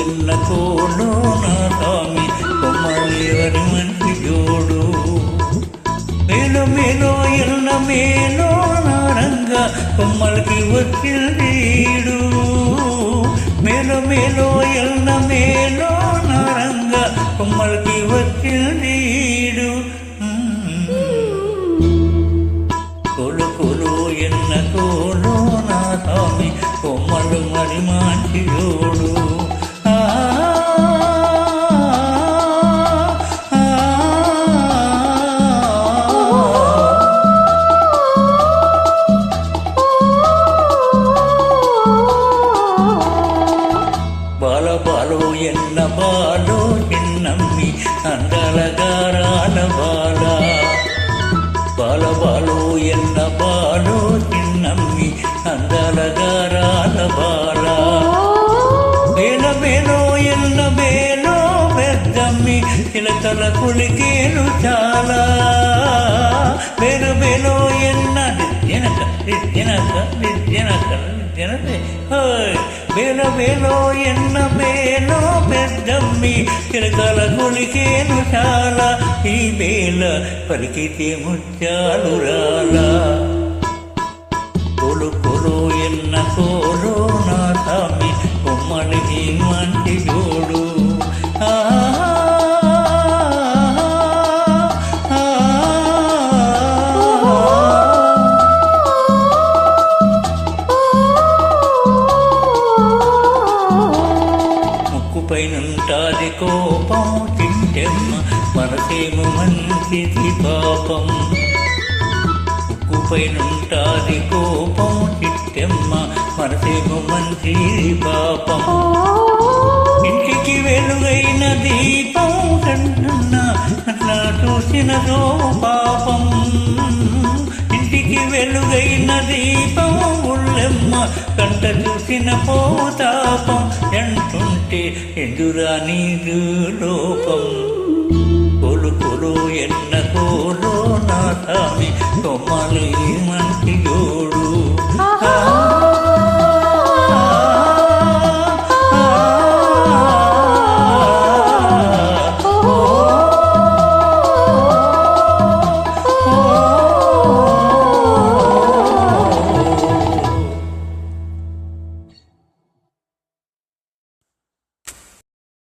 ఎన్న కోలో నా స్వామి కొమ్మలి ఎవరి మంచి జోడు మేలో మేలో ఎన్న మేలో నారంగ కొమ్మలకి వచ్చిందీడు మేలో మేలో ఎన్న మేలో నారంగ కొమ్మలకి వచ్చిందీడు కొలు కొలు ఎన్న కోలో నా స్వామి కొమ్మలు మరి మంచి జోడు బాల బాలో ఎన్న బాలో చిన్నమ్మి అందాల గారాల బాల బాల బాలో ఎన్న బాలో చిన్నమ్మి అందాల గారాల బాల బేల బేలో ఎన్న బేలో పెద్దమ్మి చిలకల కులికేలు చాలా బేల బేలో ఎన్న దినక దినక దినక దినతే బేల బేలో ఎన్న బేలో పెద్దమ్మి చిలకల కులికేలు చాలా ఈ బేల పలికితే ముత్యాలు రాలా కొలు కొలు ఎన్న కోలో నా స్వామి కొమ్మలికి మంచి జోడు ముక్కుపైనుంటాది కోపం తింటెమ్మ మనసేమో మంచిది పాపం ముక్కుపైనుంటాది కోపం తిట్టెమ్మ మనసేమో మంచిది పాపం ఇంటికి వెలుగైన దీపం కంటున్నా అట్లా చూసినదో పాపం ఇంటికి వెలుగైన దీపం ఉళ్ళెమ్మ కంట చూసిన పోతాపం ఎంటుంటే ఎదురా నీరు లోపం కొలు కొలు ఎన్న కోలో నా స్వామి కొమ్మలి మంచి జోడు